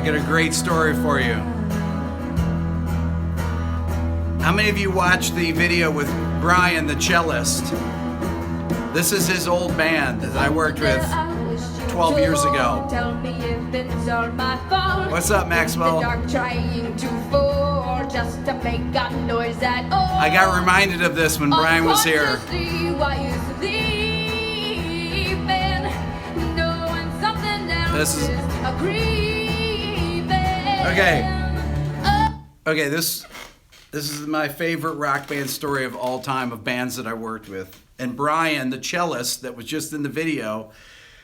I got a great story for you. How many of you watched the video with Brian, the cellist? This is his old band that I worked with 12 years ago. What's up, Maxwell? I got reminded of this when Brian was here. This is okay. This is my favorite rock band story of all time of bands that I worked with. And Brian, the cellist that was just in the video,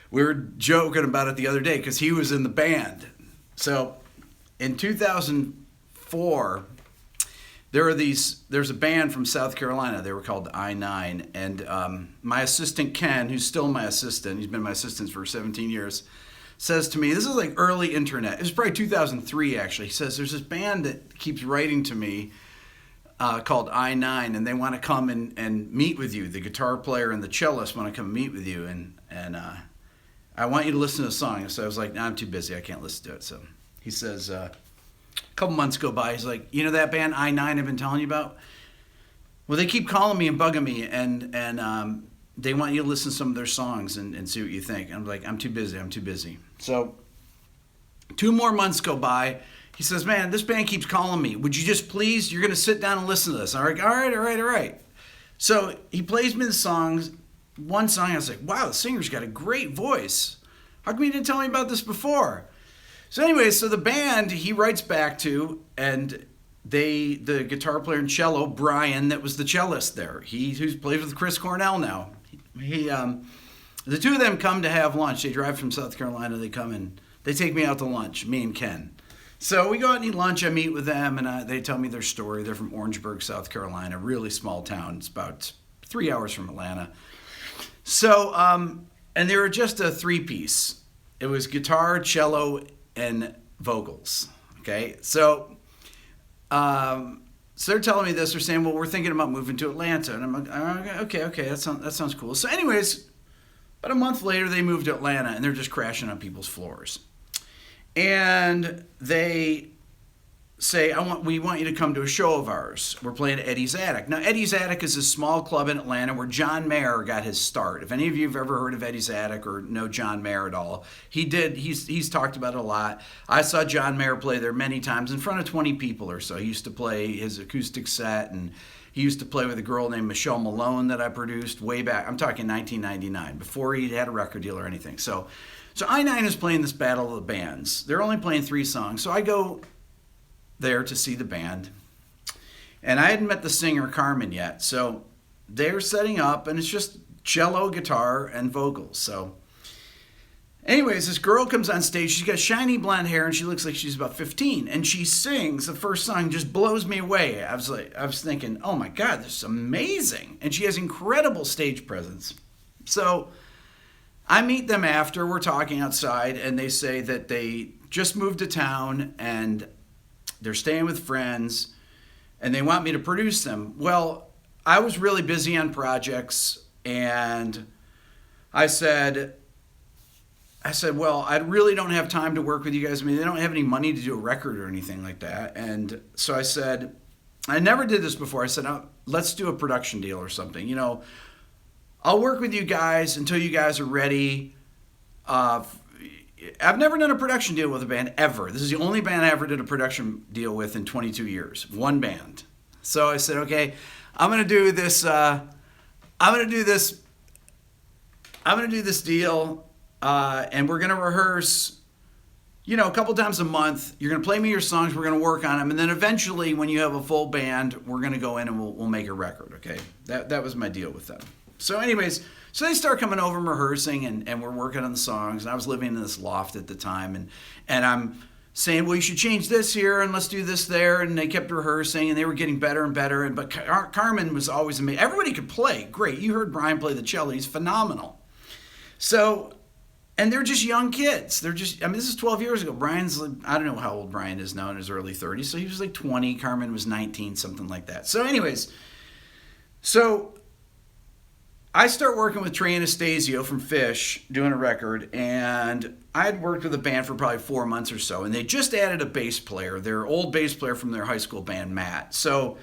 we were joking about it the other day because he was in the band. So in 2004, there's a band from South Carolina. They were called I-9. And my assistant, Ken, who's still my assistant, he's been my assistant for 17 years, says to me, this is like early internet. It was probably 2003, actually. He says, there's this band that keeps writing to me called I-9, and they want to come and meet with you. The guitar player and the cellist want to come meet with you, and I want you to listen to the song. So I was like, nah, I'm too busy. I can't listen to it. So he says, a couple months go by. He's like, you know that band I-9 I've been telling you about? Well, they keep calling me and bugging me, and they want you to listen to some of their songs and see what you think. And I'm like, I'm too busy. So 2 more months go by. He says, man, this band keeps calling me. Would you just please, you're going to sit down and listen to this. I'm like, all right. So he plays me the songs. One song, I was like, wow, the singer's got a great voice. How come you didn't tell me about this before? So anyway, so the band he writes back to, and the guitar player and cello, Brian, that was the cellist there. He who plays with Chris Cornell now. The two of them come to have lunch. They drive from South Carolina. They come and they take me out to lunch, me and Ken. So we go out and eat lunch. I meat with them, and they tell me their story. They're from Orangeburg, South Carolina, really small town. It's about 3 hours from Atlanta. So, and they were just a 3-piece. It was guitar, cello, and vocals. Okay, so they're telling me this. They're saying, well, we're thinking about moving to Atlanta. And I'm like, okay, that sounds cool. So anyways, about a month later, they moved to Atlanta, and they're just crashing on people's floors. And they say, we want you to come to a show of ours. We're playing at Eddie's Attic. Now, Eddie's Attic is a small club in Atlanta where John Mayer got his start. If any of you have ever heard of Eddie's Attic or know John Mayer at all, he's talked about it a lot. I saw John Mayer play there many times in front of 20 people or so. He used to play his acoustic set, and he used to play with a girl named Michelle Malone that I produced way back. I'm talking 1999, before he had a record deal or anything. So I-9 is playing this Battle of the Bands. They're only playing 3 songs. So I go there to see the band. And I hadn't met the singer, Carmen, yet. So they're setting up, and it's just cello, guitar, and vocals. So anyways, this girl comes on stage. She's got shiny blonde hair, and she looks like she's about 15. And she sings the first song, just blows me away. I was thinking, oh my God, this is amazing. And she has incredible stage presence. So I meet them after, we're talking outside, and they say that they just moved to town and they're staying with friends and they want me to produce them. Well, I was really busy on projects, and I said, well, I really don't have time to work with you guys. I mean, they don't have any money to do a record or anything like that. And so I said, I never did this before. I said, let's do a production deal or something. I'll work with you guys until you guys are ready. I've never done a production deal with a band ever. This is the only band I ever did a production deal with in 22 years. One band. So I said, okay, I'm going to do this deal, and we're going to rehearse, a couple times a month. You're going to play me your songs. We're going to work on them. And then eventually, when you have a full band, we're going to go in and we'll make a record, okay? That was my deal with them. So anyways, so they start coming over and rehearsing, and we're working on the songs. And I was living in this loft at the time, and I'm saying, well, you should change this here, and let's do this there. And they kept rehearsing, and they were getting better and better. But Carmen was always amazing. Everybody could play. Great. You heard Brian play the cello. He's phenomenal. So, and they're just young kids. This is 12 years ago. Brian's, I don't know how old Brian is now, in his early 30s. So he was like 20. Carmen was 19, something like that. So anyways, I start working with Trey Anastasio from Fish doing a record, and I had worked with a band for probably 4 months or so, and they just added a bass player, their old bass player from their high school band, Matt. So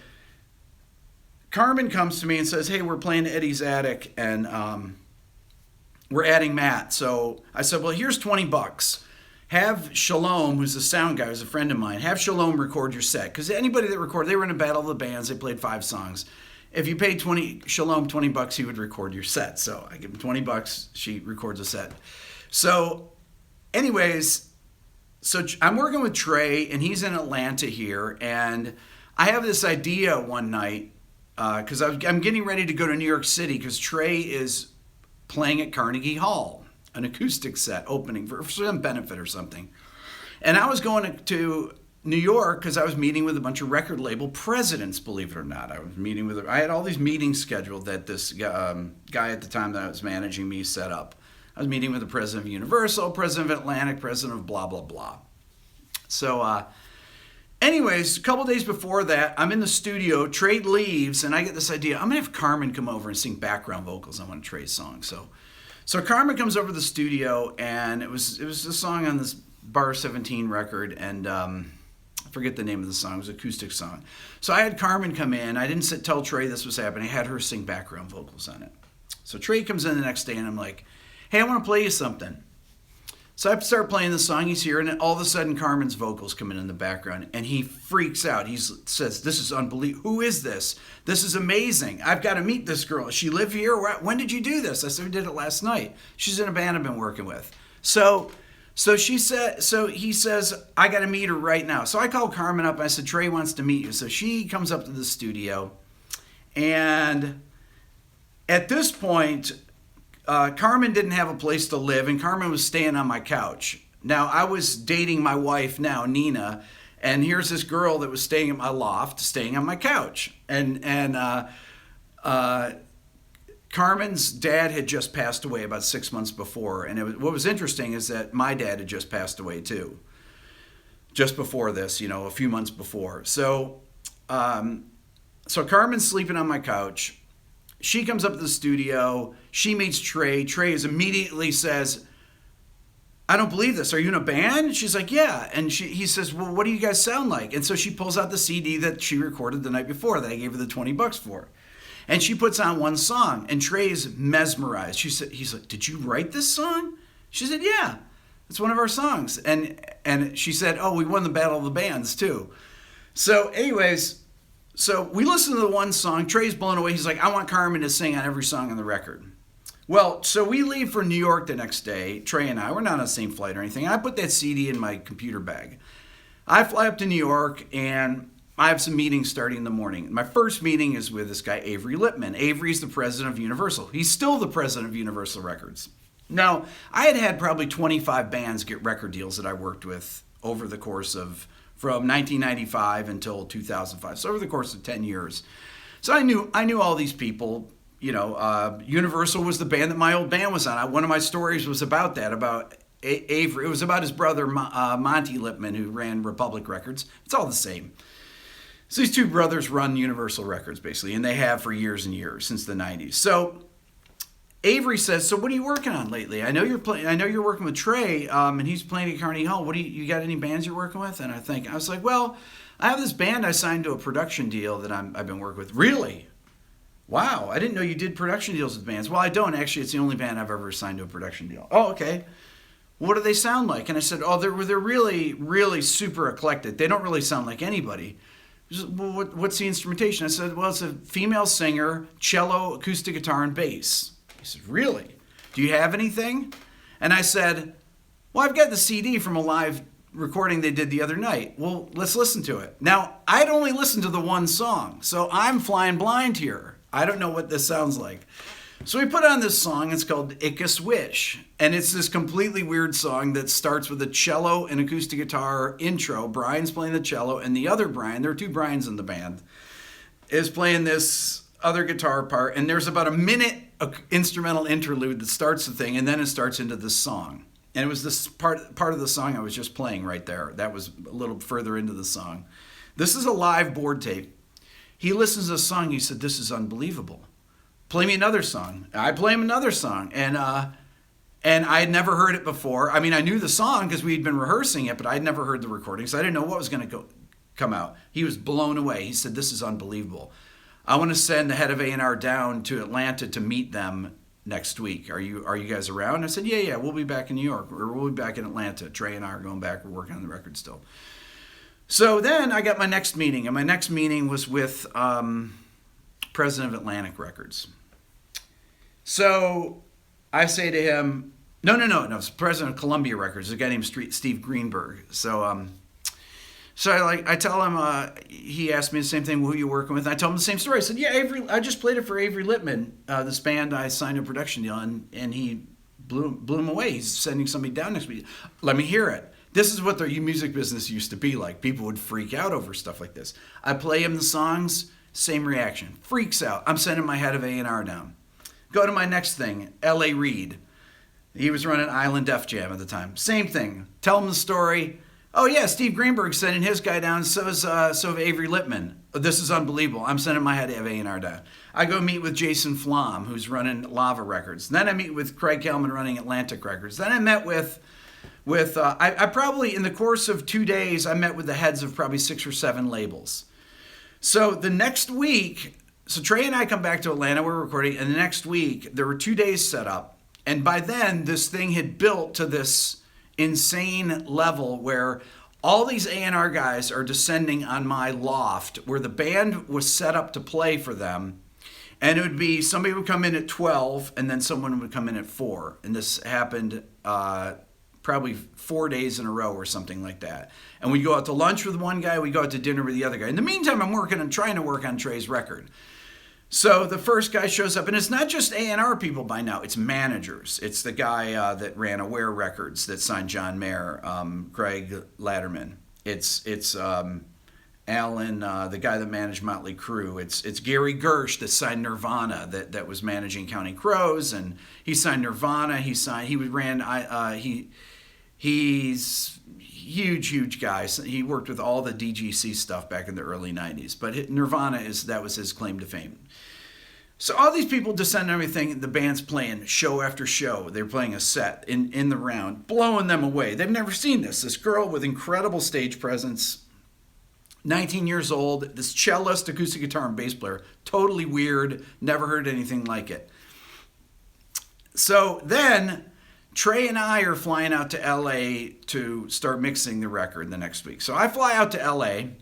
Carmen comes to me and says, hey, we're playing Eddie's Attic, and we're adding Matt. So I said, well, here's $20. Have Shalom, who's the sound guy, who's a friend of mine, have Shalom record your set. Because anybody that recorded, they were in a battle of the bands, they played 5 songs. If you paid Shalom $20, he would record your set. So I give him $20, she records a set. So anyways, so I'm working with Trey, and he's in Atlanta here, and I have this idea one night, because I'm getting ready to go to New York City, because Trey is playing at Carnegie Hall, an acoustic set opening for some benefit or something. And I was going to New York because I was meeting with a bunch of record label presidents, believe it or not. I had all these meetings scheduled that this guy at the time that I was managing me set up. I was meeting with the president of Universal, president of Atlantic, president of blah, blah, blah. So anyways, a couple days before that, I'm in the studio, Trey leaves, and I get this idea. I'm going to have Carmen come over and sing background vocals on one of Trey's songs. So Carmen comes over to the studio, and it was a song on this Bar 17 record, and I forget the name of the song. It was an acoustic song. So I had Carmen come in. I didn't tell Trey this was happening. I had her sing background vocals on it. So Trey comes in the next day, and I'm like, hey, I want to play you something. So I start playing the song. He's here, and then all of a sudden, Carmen's vocals come in the background, and he freaks out. He says, this is unbelievable. Who is this? This is amazing. I've got to meet this girl. Does she live here? When did you do this? I said, we did it last night. She's in a band I've been working with. So he says, I got to meet her right now. So I called Carmen up. I said, Trey wants to meet you. So she comes up to the studio. And at this point, Carmen didn't have a place to live, and Carmen was staying on my couch. Now, I was dating my wife now, Nina, and here's this girl that was staying in my loft, staying on my couch. And Carmen's dad had just passed away about 6 months before, and what was interesting is that my dad had just passed away too, just before this, a few months before. So Carmen's sleeping on my couch. She comes up to the studio. She meets Trey. Trey immediately says, I don't believe this. Are you in a band? She's like, yeah. And he says, well, what do you guys sound like? And so she pulls out the CD that she recorded the night before that I gave her the $20 for. And she puts on one song, and Trey's mesmerized. He's like, did you write this song? She said, yeah, it's one of our songs. And she said, oh, we won the Battle of the Bands too. So anyways, so we listened to the one song. Trey's blown away. He's like, I want Carmen to sing on every song on the record. Well, so we leave for New York the next day, Trey and I. We're not on the same flight or anything. I put that CD in my computer bag. I fly up to New York, and I have some meetings starting in the morning. My first meeting is with this guy, Avery Lippman. Avery's the president of Universal. He's still the president of Universal Records. Now, I had probably 25 bands get record deals that I worked with over the course of from 1995 until 2005. So over the course of 10 years. So I knew all these people. Universal was the band that my old band was on. One of my stories was about that, about Avery. It was about his brother, Monty Lippman, who ran Republic Records. It's all the same. So these two brothers run Universal Records, basically, and they have for years and years, since the 90s. So Avery says, so what are you working on lately? I know you're working with Trey, and he's playing at Carnegie Hall. You got any bands you're working with? And I was like, well, I have this band I signed to a production deal that I've been working with. Really? Wow, I didn't know you did production deals with bands. Well, I don't, actually. It's the only band I've ever signed to a production deal. Oh, okay. What do they sound like? And I said, oh, they're really, really super eclectic. They don't really sound like anybody. He said, well, what's the instrumentation? I said, well, it's a female singer, cello, acoustic guitar, and bass. He said, really? Do you have anything? And I said, well, I've got the CD from a live recording they did the other night. Well, let's listen to it. Now, I'd only listened to the one song, so I'm flying blind here. I don't know what this sounds like. So we put on this song. It's called Ickus Wish. And it's this completely weird song that starts with a cello and acoustic guitar intro. Brian's playing the cello, and the other Brian, there are two Brians in the band, is playing this other guitar part. And there's about a minute instrumental interlude that starts the thing, and then it starts into this song. And it was this part of the song I was just playing right there. That was a little further into the song. This is a live board tape. He listens to the song. He said, this is unbelievable. play me another song. I play him another song. And I had never heard it before. I mean, I knew the song because we'd been rehearsing it, but I'd never heard the recording, so I didn't know what was going to come out. He was blown away. He said, "This is unbelievable. I want to send the head of A&R down to Atlanta to meet them next week. Are you guys around?" I said, yeah, we'll be back in New York, or we'll be back in Atlanta. Trey and I are going back. We're working on the record still. So then I got my next meeting, and my next meeting was with president of Atlantic Records. So I say to him, no, it's president of Columbia Records, a guy named Steve Greenberg. So I tell him, he asked me the same thing, who are you working with? And I told him the same story. I said, yeah, I just played it for Avery Littman, this band I signed a production deal, and he blew him away. He's sending somebody down next week. Let me hear it. This is what the music business used to be like. People would freak out over stuff like this. I play him the songs, same reaction. Freaks out. I'm sending my head of A&R down. Go to my next thing, L.A. Reid. He was running Island Def Jam at the time. Same thing. Tell him the story. Oh yeah, Steve Greenberg's sending his guy down. So is Avery Littman. This is unbelievable. I'm sending my head of A&R down. I go meet with Jason Flom, who's running Lava Records. Then I meet with Craig Kelman running Atlantic Records. Then I met with I probably in the course of 2 days I met with the heads of probably 6 or 7 labels. So the next week, so Trey and I come back to Atlanta. We're recording, and the next week there were 2 days set up. And by then, this thing had built to this insane level where all these A&R guys are descending on my loft where the band was set up to play for them. And it would be somebody would come in at 12 and then someone would come in at 4. And this happened probably 4 days in a row or something like that. And we'd go out to lunch with one guy, we'd go out to dinner with the other guy. In the meantime, I'm trying to work on Trey's record. So the first guy shows up, and it's not just A&R people by now, it's managers. It's the guy that ran Aware Records that signed John Mayer, Craig Latterman. It's Alan, the guy that managed Motley Crue. It's Gary Gersh that signed Nirvana, that was managing Counting Crows, and he signed Nirvana. He's huge guy. He worked with all the DGC stuff back in the early 90s, but Nirvana that was his claim to fame. So all these people descend on everything. The band's playing show after show. They're playing a set in the round, blowing them away. They've never seen this. This girl with incredible stage presence, 19 years old, this cellist, acoustic guitar, and bass player. Totally weird. Never heard anything like it. So then Trey and I are flying out to L.A. to start mixing the record the next week. So I fly out to L.A.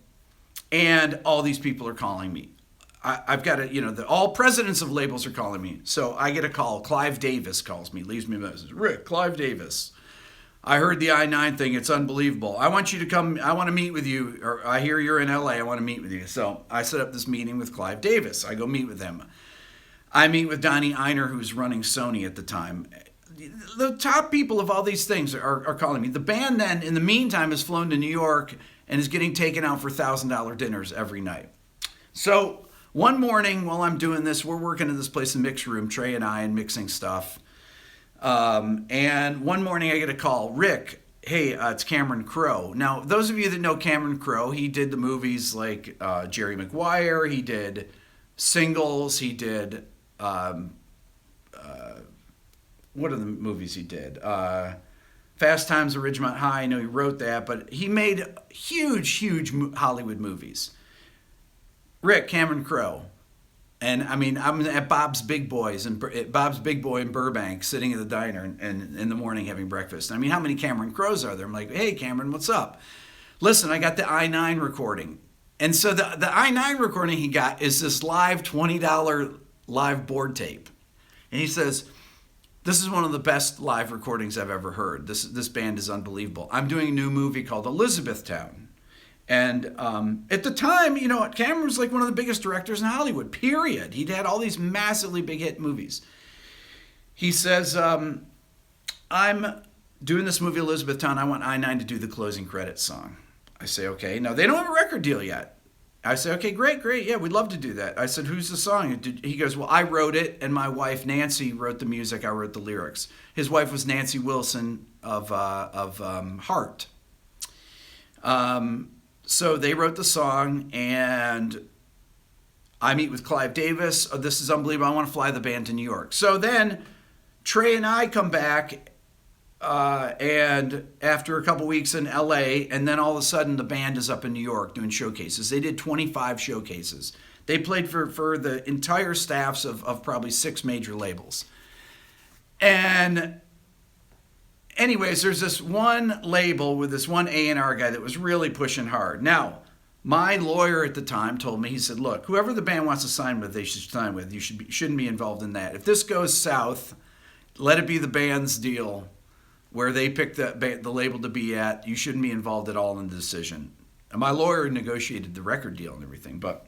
and all these people are calling me. I've got all presidents of labels are calling me. So I get a call. Clive Davis calls me, leaves me a message. Rick, Clive Davis. I heard the I-9 thing. It's unbelievable. I want you to come. I want to meet with you. Or I hear you're in L.A. I want to meet with you. So I set up this meeting with Clive Davis. I go meet with him. I meet with Donnie Einer, who's running Sony at the time. The top people of all these things are calling me. The band then, in the meantime, has flown to New York and is getting taken out for $1,000 dinners every night. So one morning while I'm doing this, we're working in this place in mix room, Trey and I, and mixing stuff. And one morning I get a call. Rick, hey, it's Cameron Crowe. Now, those of you that know Cameron Crowe, he did the movies like Jerry Maguire. He did Singles. He did... what are the movies he did? Fast Times at Ridgemont High. I know he wrote that, but he made huge Hollywood movies. Rick, Cameron Crowe. And I mean, I'm at Bob's Big Boy in Burbank, sitting at the diner and in the morning having breakfast. I mean, how many Cameron Crowes are there? I'm like, hey, Cameron, what's up? Listen, I got the I-9 recording. And so the I-9 recording he got is this live $20 live board tape. And he says, this is one of the best live recordings I've ever heard. This band is unbelievable. I'm doing a new movie called Elizabethtown. And at the time, Cameron was like one of the biggest directors in Hollywood, period. He'd had all these massively big hit movies. He says, I'm doing this movie Elizabethtown. I want I-9 to do the closing credits song. I say, okay. Now, they don't have a record deal yet. I say, okay, great. Yeah, we'd love to do that. I said, who's the song? He goes, well, I wrote it, and my wife, Nancy, wrote the music. I wrote the lyrics. His wife was Nancy Wilson of Heart. So they wrote the song, and I meet with Clive Davis. Oh, this is unbelievable. I want to fly the band to New York. So then Trey and I come back, and after a couple weeks in LA, and then all of a sudden the band is up in New York doing showcases. They did 25 showcases. They played for the entire staffs of probably 6 major labels. And anyways, there's this one label with this one A&R guy that was really pushing hard. Now, my lawyer at the time told me, he said, look, whoever the band wants to sign with, they should sign with. You shouldn't be involved in that. If this goes south, let it be the band's deal where they pick the label to be at. You shouldn't be involved at all in the decision. And my lawyer negotiated the record deal and everything, but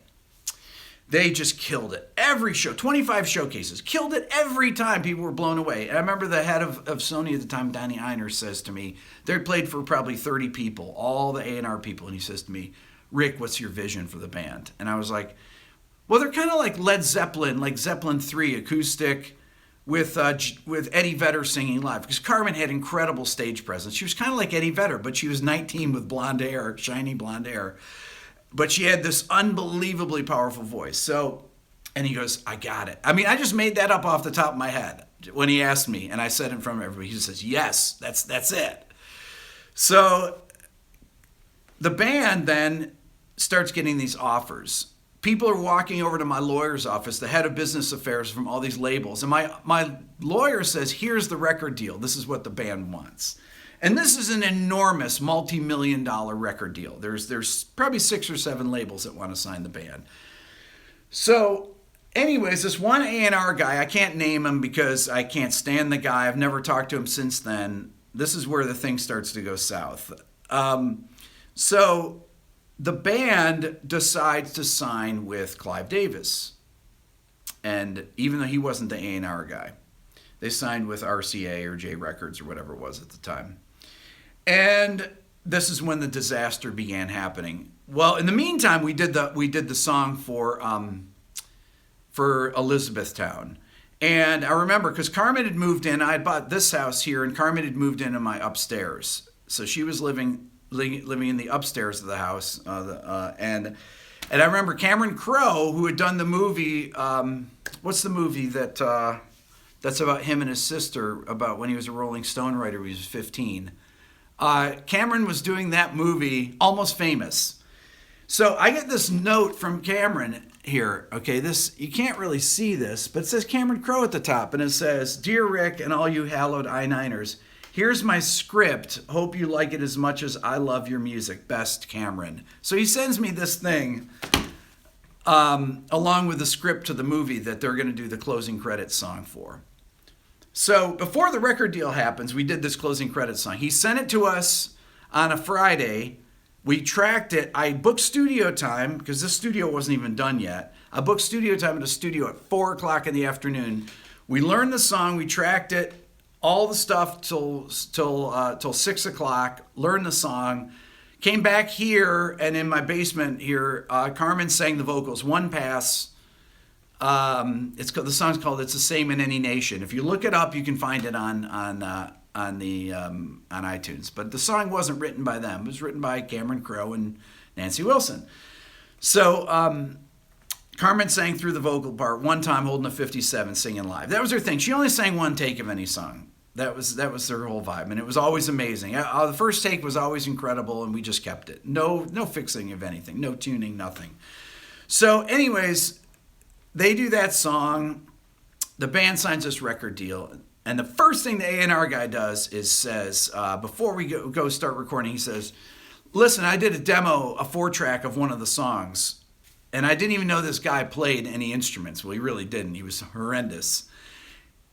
they just killed it. Every show, 25 showcases, killed it every time. People were blown away. And I remember the head of Sony at the time, Danny Einer, says to me, they played for probably 30 people, all the A&R people, and he says to me, Rick, what's your vision for the band? And I was like, well, they're kind of like Led Zeppelin, like Zeppelin 3 acoustic with Eddie Vedder singing live. Because Carmen had incredible stage presence. She was kind of like Eddie Vedder, but she was 19 with blonde hair, shiny blonde hair. But she had this unbelievably powerful voice. So, and he goes, I got it. I mean, I just made that up off the top of my head when he asked me, and I said in front of everybody. He says, yes, that's it. So the band then starts getting these offers. People are walking over to my lawyer's office, the head of business affairs from all these labels. And my lawyer says, here's the record deal. This is what the band wants. And this is an enormous multi-million-dollar record deal. There's probably 6 or 7 labels that want to sign the band. So anyways, this one A&R guy, I can't name him because I can't stand the guy. I've never talked to him since then. This is where the thing starts to go south. So the band decides to sign with Clive Davis. And even though he wasn't the A&R guy, they signed with RCA or J Records or whatever it was at the time. And this is when the disaster began happening. Well, in the meantime, we did the song for Elizabethtown. And I remember because Carmen had moved in. I had bought this house here, and Carmen had moved into my upstairs. So she was living in the upstairs of the house. And I remember Cameron Crowe, who had done the movie. What's the movie that's about him and his sister, about when he was a Rolling Stone writer when he was 15. Cameron was doing that movie, Almost Famous. So I get this note from Cameron here. Okay, this, you can't really see this, but it says Cameron Crowe at the top, and it says, Dear Rick and all you hallowed I-9ers, here's my script. Hope you like it as much as I love your music. Best, Cameron. So he sends me this thing along with the script to the movie that they're going to do the closing credits song for. So before the record deal happens, we did this closing credits song. He sent it to us on a Friday. We tracked it. I booked studio time because this studio wasn't even done yet. I booked studio time at a studio at 4 o'clock in the afternoon. We learned the song. We tracked it, all the stuff till 6 o'clock. Learned the song. Came back here, and in my basement here, Carmen sang the vocals. One pass. The song's called "It's the Same in Any Nation." If you look it up, you can find it on iTunes. But the song wasn't written by them; it was written by Cameron Crowe and Nancy Wilson. So Carmen sang through the vocal part one time, holding a 57, singing live. That was her thing. She only sang one take of any song. That was her whole vibe, and it was always amazing. The first take was always incredible, and we just kept it. No fixing of anything, no tuning, nothing. So, anyways. They do that song, the band signs this record deal, and the first thing the A&R guy does is says, before we go start recording, he says, listen, I did a 4-track of one of the songs, and I didn't even know this guy played any instruments. Well, he really didn't. He was horrendous.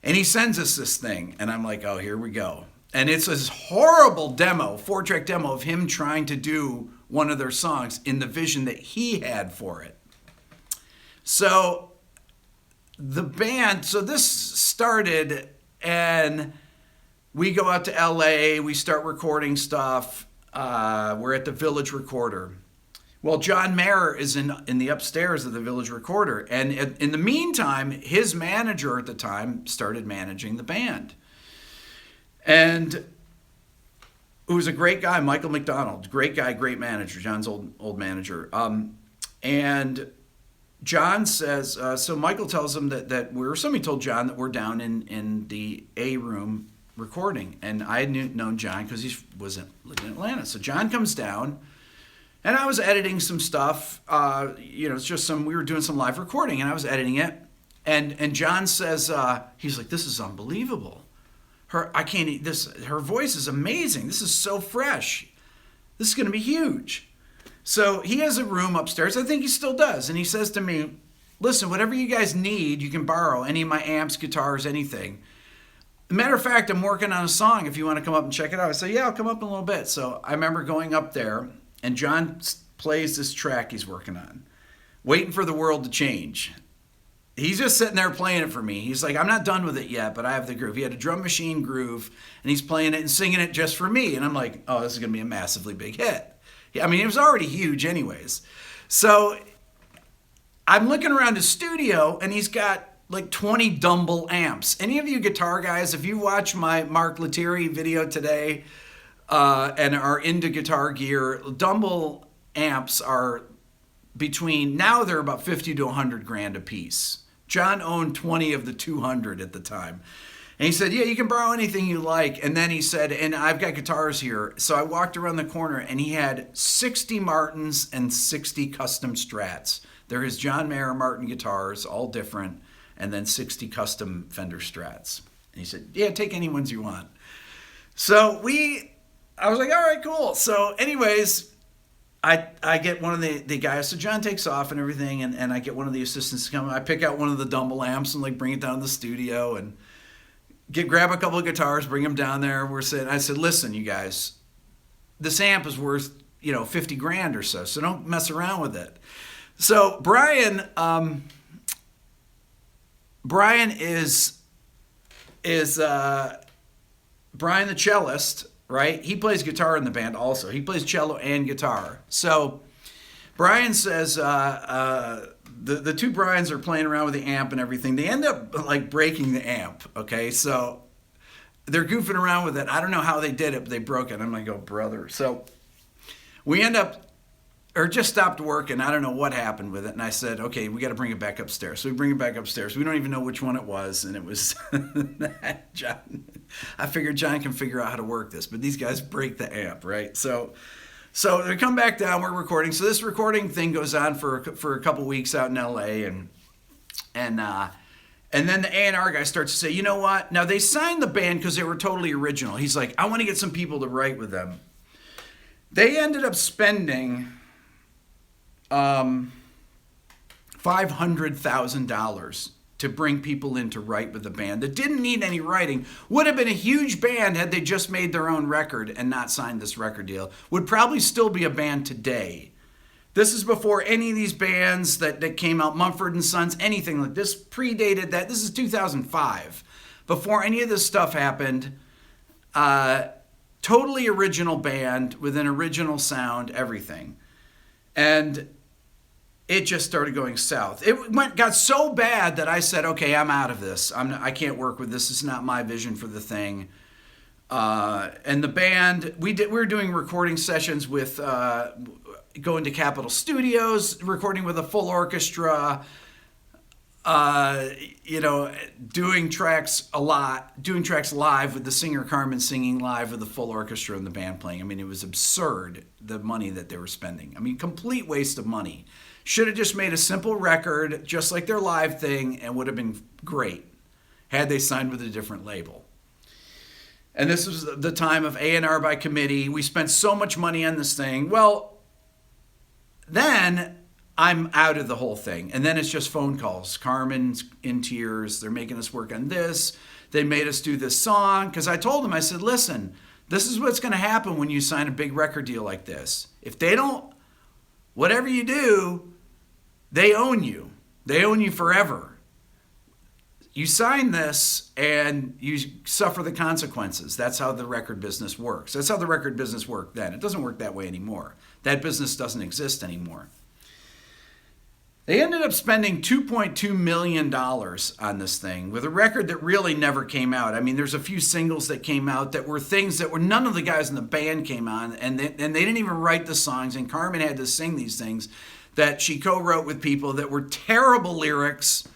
And he sends us this thing, and I'm like, oh, here we go. And it's this horrible 4-track demo of him trying to do one of their songs in the vision that he had for it. So the band, so this started, and we go out to LA, we start recording stuff. We're at the Village Recorder. Well, John Mayer is in the upstairs of the Village Recorder, and in the meantime, his manager at the time started managing the band. And it was a great guy, Michael McDonald, great guy, great manager, John's old manager. And John says, so Michael tells him that somebody told John that we're down in the A room recording. And I had known John because he was living in Atlanta. So John comes down, and I was editing some stuff. It's just we were doing some live recording, and I was editing it. And John says, he's like, this is unbelievable. Her voice is amazing. This is so fresh. This is going to be huge. So he has a room upstairs. I think he still does. And he says to me, listen, whatever you guys need, you can borrow. Any of my amps, guitars, anything. Matter of fact, I'm working on a song if you want to come up and check it out. I say, yeah, I'll come up in a little bit. So I remember going up there, and John plays this track he's working on, Waiting for the World to Change. He's just sitting there playing it for me. He's like, I'm not done with it yet, but I have the groove. He had a drum machine groove, and he's playing it and singing it just for me. And I'm like, oh, this is going to be a massively big hit. I mean, it was already huge anyways. So I'm looking around his studio, and he's got like 20 Dumble amps. Any of you guitar guys, if you watch my Mark Lettieri video today and are into guitar gear, Dumble amps are now they're about 50 to 100 grand a piece. John owned 20 of the 200 at the time. And he said, yeah, you can borrow anything you like. And then he said, and I've got guitars here. So I walked around the corner, and he had 60 Martins and 60 custom Strats. They're his John Mayer Martin guitars, all different, and then 60 custom Fender Strats. And he said, yeah, take any ones you want. So I was like, all right, cool. So anyways, I get one of the guys, so John takes off and everything, and I get one of the assistants to come. I pick out one of the Dumble amps and like bring it down to the studio and grab a couple of guitars, bring them down there. I said, listen, you guys, this amp is worth, 50 grand or so don't mess around with it. So Brian is Brian the cellist, right? He plays guitar in the band also. He plays cello and guitar. So Brian says, the two Bryans are playing around with the amp and everything. They end up like breaking the amp, okay? So they're goofing around with it. I don't know how they did it, but they broke it. I'm like, oh, brother. So we just stopped working. I don't know what happened with it. And I said, okay, we got to bring it back upstairs. So we bring it back upstairs. We don't even know which one it was. And it was John. I figured John can figure out how to work this, but these guys break the amp, right? So they come back down, we're recording. So this recording thing goes on for a couple weeks out in LA, and then the A&R guy starts to say, you know what? Now they signed the band because they were totally original. He's like, I want to get some people to write with them. They ended up spending $500,000 to bring people in to write with the band that didn't need any writing. Would have been a huge band had they just made their own record and not signed this record deal. Would probably still be a band today. This is before any of these bands that came out, Mumford & Sons, anything like this, predated that. This is 2005. Before any of this stuff happened, totally original band with an original sound, everything. And it just started going south. It got so bad that I said, okay, I'm out of this. I can't work with this. It's not my vision for the thing. And the band, we were doing recording sessions with, going to Capitol Studios, recording with a full orchestra, doing tracks live with the singer Carmen singing live with the full orchestra and the band playing. I mean, it was absurd, the money that they were spending. I mean, complete waste of money. Should have just made a simple record, just like their live thing, and would have been great had they signed with a different label. And this was the time of A&R by committee. We spent so much money on this thing. Well, then I'm out of the whole thing. And then it's just phone calls. Carmen's in tears. They're making us work on this. They made us do this song. Because I told them, I said, listen, this is what's going to happen when you sign a big record deal like this. If they don't, whatever you do, they own you. They own you forever. You sign this and you suffer the consequences. That's how the record business works. That's how the record business worked then. It doesn't work that way anymore. That business doesn't exist anymore. They ended up spending $2.2 million on this thing with a record that really never came out. I mean, there's a few singles that came out that were things that were none of the guys in the band came on, and they didn't even write the songs, and Carmen had to sing these things. that she co-wrote with people that were terrible lyrics.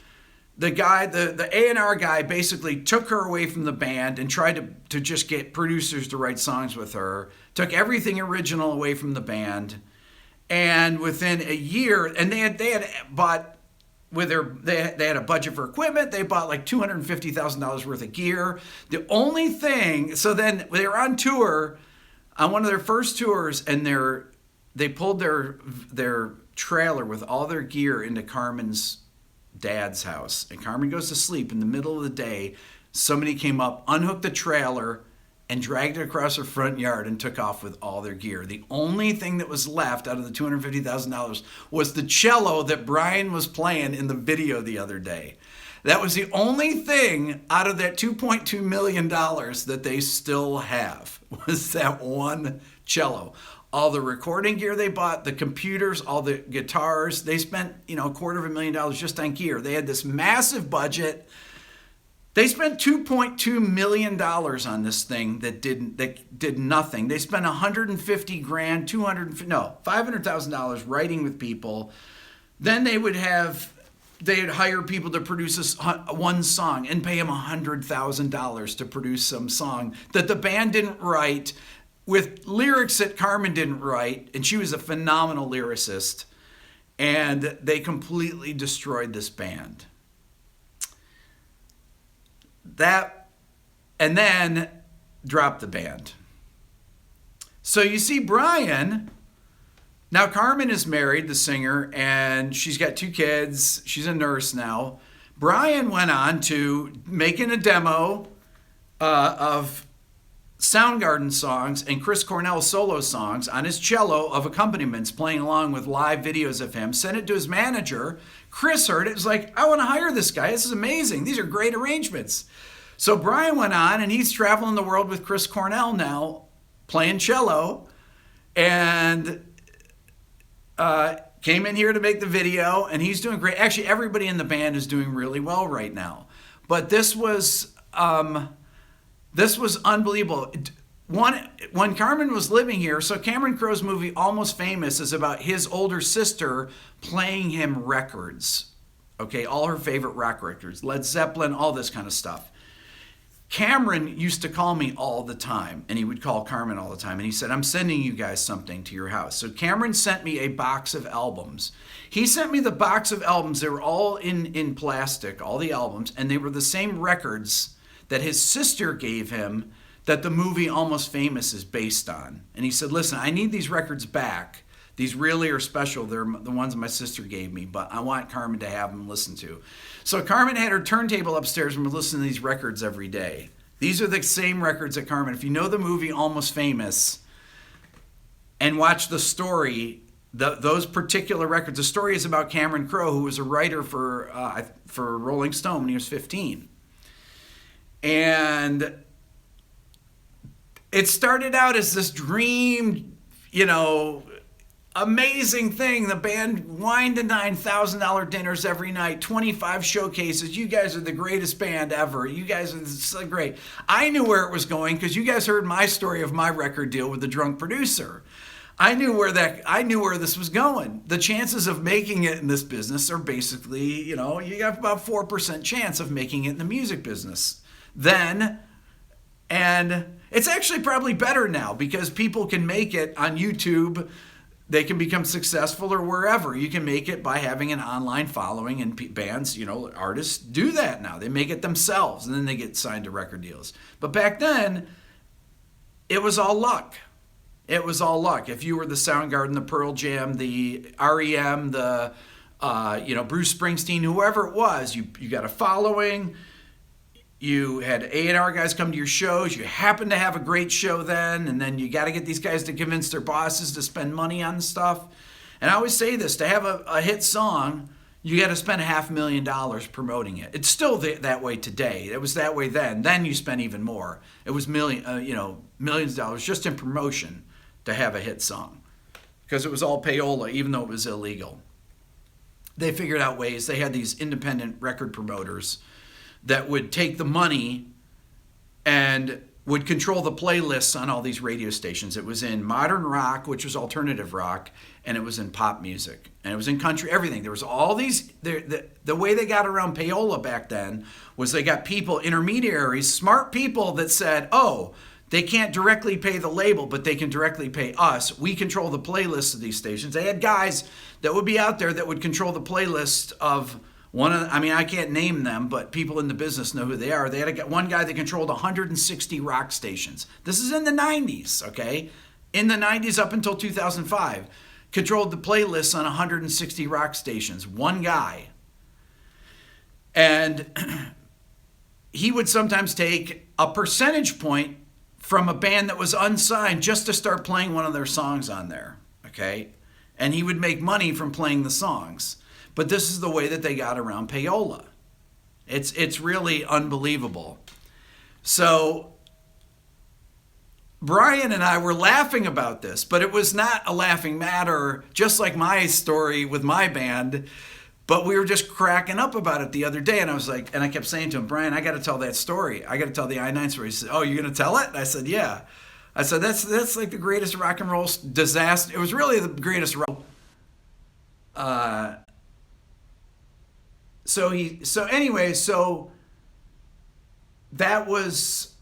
The guy, the A&R guy, basically took her away from the band and tried to just get producers to write songs with her. Took everything original away from the band, and within a year, and they had bought with their they had a budget for equipment. They bought like $250,000 worth of gear. The only thing, so then they were on tour, on one of their first tours, and they pulled their trailer with all their gear into Carmen's dad's house, and Carmen goes to sleep in the middle of the day. Somebody came up, unhooked the trailer, and dragged it across her front yard and took off with all their gear. The only thing that was left out of the $250,000 was the cello that Brian was playing in the video the other day. That was the only thing out of that $2.2 million that they still have, was that one cello. All the recording gear they bought, the computers, all the guitars, they spent, $250,000 just on gear. They had this massive budget. They spent $2.2 million on this thing that did nothing. They spent $150,000, $500,000 writing with people. Then they'd hire people to produce one song and pay them $100,000 to produce some song that the band didn't write, with lyrics that Carmen didn't write, and she was a phenomenal lyricist, and they completely destroyed this band. And then dropped the band. So you see Brian, now Carmen is married, the singer, and she's got 2 kids. She's a nurse now. Brian went on to making a demo of Soundgarden songs and Chris Cornell solo songs on his cello of accompaniments, playing along with live videos of him. Sent it to his manager. Chris heard it, was like, I want to hire this guy. This is amazing. These are great arrangements. So Brian went on, and he's traveling the world with Chris Cornell now, playing cello, and came in here to make the video, and he's doing great. Actually, everybody in the band is doing really well right now. But this was unbelievable. When Carmen was living here, so Cameron Crowe's movie Almost Famous is about his older sister playing him records. Okay, all her favorite rock records, Led Zeppelin, all this kind of stuff. Cameron used to call me all the time, and he would call Carmen all the time, and he said, I'm sending you guys something to your house. So Cameron sent me a box of albums. He sent me the box of albums. They were all in plastic, all the albums, and they were the same records that his sister gave him that the movie Almost Famous is based on. And he said, listen, I need these records back. These really are special. They're the ones my sister gave me, but I want Carmen to have them listen to. So Carmen had her turntable upstairs and would listen to these records every day. These are the same records that Carmen, if you know the movie Almost Famous and watch the story, those particular records, the story is about Cameron Crowe, who was a writer for Rolling Stone when he was 15. And it started out as this dream, amazing thing. The band wined to $9,000 dinners every night, 25 showcases. You guys are the greatest band ever. You guys are so great. I knew where it was going because you guys heard my story of my record deal with the drunk producer. I knew where this was going. The chances of making it in this business are basically, you got about 4% chance of making it in the music business then. And it's actually probably better now because people can make it on YouTube. They can become successful or wherever. You can make it by having an online following, and bands, artists do that now. They make it themselves and then they get signed to record deals. But back then, it was all luck. It was all luck. If you were the Soundgarden, the Pearl Jam, the REM, the Bruce Springsteen, whoever it was, you got a following. You had A&R guys come to your shows. You happened to have a great show then, and then you got to get these guys to convince their bosses to spend money on stuff. And I always say this, to have a hit song, you got to spend $500,000 promoting it. It's still that way today. It was that way then. Then you spent even more. It was millions of dollars just in promotion to have a hit song because it was all payola, even though it was illegal. They figured out ways. They had these independent record promoters that would take the money and would control the playlists on all these radio stations. It was in modern rock, which was alternative rock, and it was in pop music, and it was in country, everything. There was all these, the way they got around payola back then was they got people, intermediaries, smart people that said, oh, they can't directly pay the label, but they can directly pay us. We control the playlists of these stations. They had guys that would be out there that would control the playlist of I can't name them, but people in the business know who they are. They had one guy that controlled 160 rock stations. This is in the 90s, okay? In the 90s up until 2005. Controlled the playlists on 160 rock stations. One guy. And he would sometimes take a percentage point from a band that was unsigned just to start playing one of their songs on there, okay? And he would make money from playing the songs. But this is the way that they got around payola. It's really unbelievable. So Brian and I were laughing about this, but it was not a laughing matter, just like my story with my band. But we were just cracking up about it the other day, and I kept saying to him, Brian, I got to tell that story. I got to tell the I-9 story. He said, oh, you're going to tell it? And I said, yeah. I said, that's like the greatest rock and roll disaster. It was really the greatest rock. So that was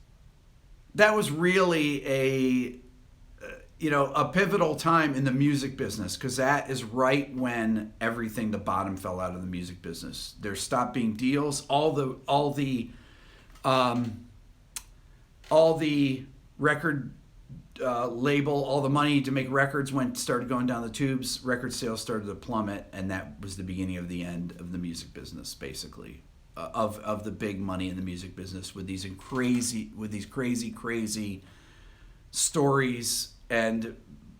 really a pivotal time in the music business, because that is right when the bottom fell out of the music business. There stopped being deals. All the record label, all the money to make records started going down the tubes. Record sales started to plummet, and that was the beginning of the end of the music business, basically, of the big money in the music business, with these crazy stories, and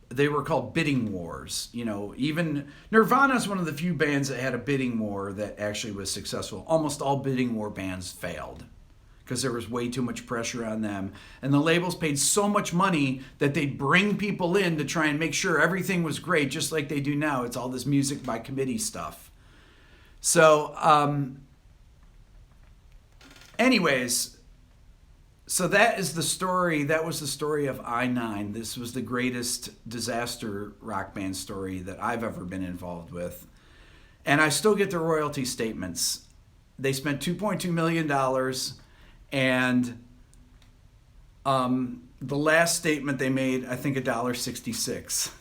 they were called bidding wars. Even Nirvana is one of the few bands that had a bidding war that actually was successful. Almost all bidding war bands failed, because there was way too much pressure on them. And the labels paid so much money that they'd bring people in to try and make sure everything was great, just like they do now. It's all this music by committee stuff. So, so that is the story. That was the story of I-9. This was the greatest disaster rock band story that I've ever been involved with. And I still get the royalty statements. They spent $2.2 million. And the last statement they made, I think $1.66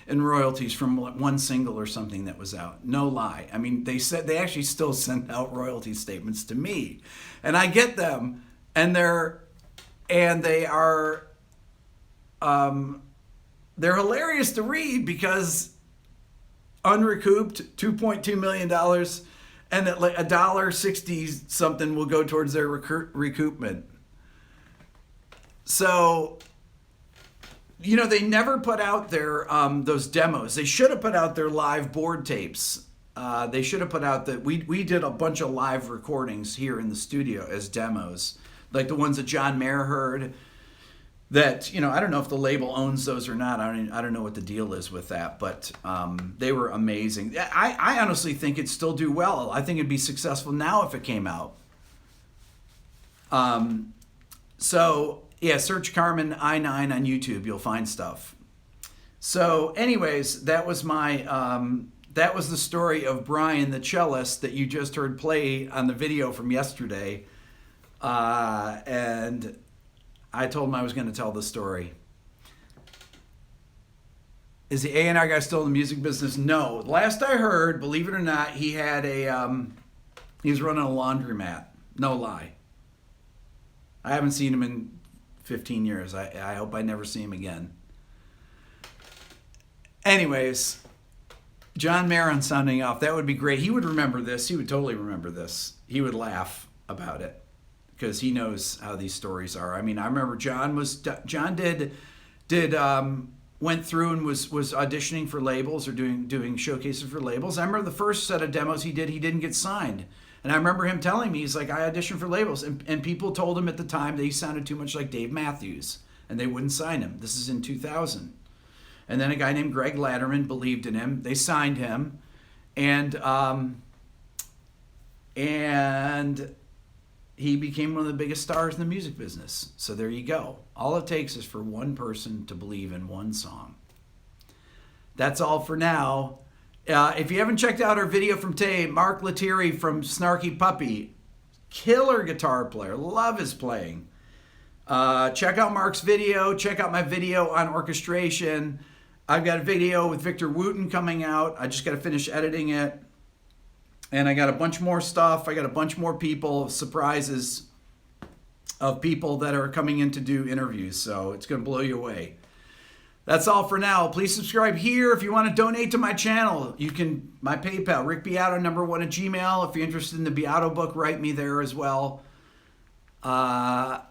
in royalties from one single or something that was out. No lie. I mean, they actually still send out royalty statements to me, and I get them, and they're hilarious to read, because unrecouped $2.2 million. And that like $1.60 something will go towards their recoupment. So, they never put out their those demos. They should have put out their live board tapes. They should have put out that we did a bunch of live recordings here in the studio as demos, like the ones that John Mayer heard. That I don't know if the label owns those or not. I don't know what the deal is with that, but they were amazing. I honestly think it'd still do well. I think it'd be successful now if it came out. So yeah, search Carmen I-9 on YouTube. You'll find stuff. So, anyways, that was that was the story of Brian, the cellist that you just heard play on the video from yesterday, and I told him I was going to tell the story. Is the A&R guy still in the music business? No. Last I heard, believe it or not, he had he was running a laundromat. No lie. I haven't seen him in 15 years. I hope I never see him again. Anyways, John Maron sounding off. That would be great. He would remember this. He would totally remember this. He would laugh about it, because he knows how these stories are. I mean, I remember John went through and was auditioning for labels or doing showcases for labels. I remember the first set of demos he didn't get signed. And I remember him telling me, he's like, I auditioned for labels. And people told him at the time that he sounded too much like Dave Matthews, and they wouldn't sign him. This is in 2000. And then a guy named Greg Latterman believed in him. They signed him. And he became one of the biggest stars in the music business. So there you go. All it takes is for one person to believe in one song. That's all for now. If you haven't checked out our video from today, Mark Lettieri from Snarky Puppy, killer guitar player, love his playing. Check out Mark's video. Check out my video on orchestration. I've got a video with Victor Wooten coming out. I just got to finish editing it. And I got a bunch more stuff. I got a bunch more people, surprises of people that are coming in to do interviews. So it's going to blow you away. That's all for now. Please subscribe here. If you want to donate to my channel, you can, my PayPal, rickbeato1 @gmail. If you're interested in the Beato book, write me there as well. John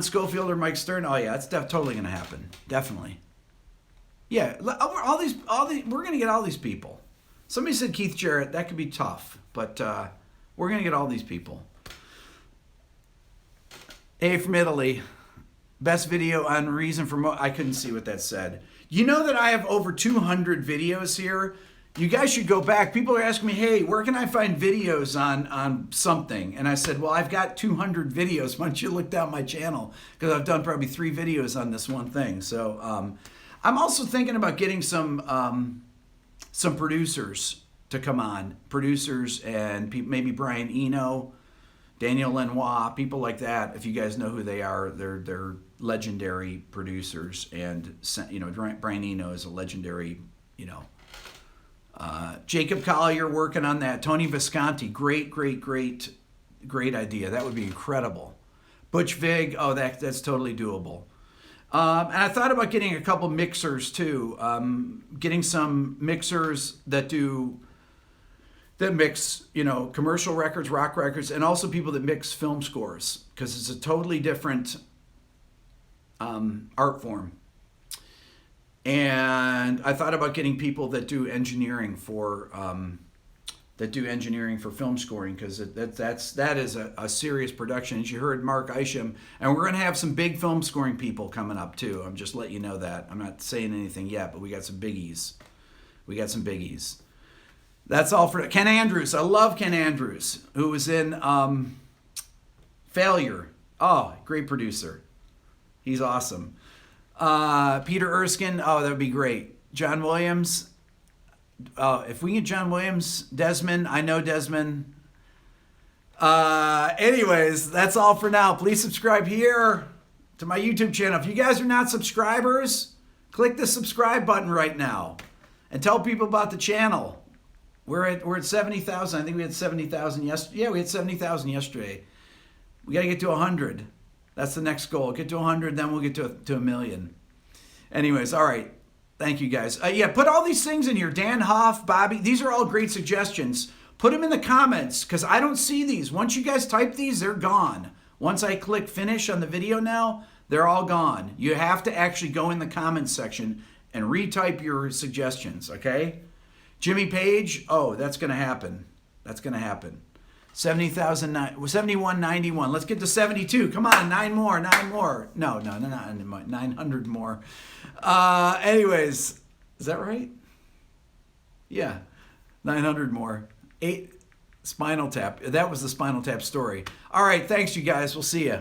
Schofield or Mike Stern. Oh yeah, that's totally going to happen. Definitely. Yeah, we're going to get all these people. Somebody said Keith Jarrett. That could be tough, but we're going to get all these people. Hey, from Italy. Best video on reason for I couldn't see what that said. You know that I have over 200 videos here. You guys should go back. People are asking me, hey, where can I find videos on something? And I said, well, I've got 200 videos. Why don't you look down my channel? Because I've done probably 3 videos on this one thing. So I'm also thinking about getting some producers to come on. Producers and maybe Brian Eno, Daniel Lenoir, people like that. If you guys know who they are, they're legendary producers. And, you know, Brian Eno is a legendary, you know. Jacob Collier working on that. Tony Visconti, great idea. That would be incredible. Butch Vig, oh, that's totally doable. And I thought about getting a couple mixers too. Getting some mixers that mix, you know, commercial records, rock records, and also people that mix film scores, because it's a totally different art form. And I thought about getting people that do engineering for film scoring, because that is a serious production. As you heard, Mark Isham, and we're going to have some big film scoring people coming up too. I'm just letting you know that. I'm not saying anything yet, but we got some biggies. That's all for Ken Andrews. I love Ken Andrews, who was in Failure. Oh, great producer. He's awesome. Peter Erskine. Oh, that would be great. John Williams. If we get John Williams, Desmond. I know Desmond. Anyways, that's all for now. Please subscribe here to my YouTube channel. If you guys are not subscribers, click the subscribe button right now and tell people about the channel. We're at 70,000. I think we had 70,000 yesterday. Yeah, we had 70,000 yesterday. We got to get to 100. That's the next goal. Get to 100, then we'll get to a million. Anyways, all right. Thank you, guys. Yeah, put all these things in here. Dan Hoff, Bobby. These are all great suggestions. Put them in the comments, because I don't see these. Once you guys type these, they're gone. Once I click finish on the video now, they're all gone. You have to actually go in the comments section and retype your suggestions, okay? Jimmy Page, oh, that's going to happen. 7191. Let's get to 72. Come on, 9 more. No, 900 more. Anyways, is that right? Yeah, 900 more. 8 Spinal Tap. That was the Spinal Tap story. All right, thanks, you guys. We'll see you.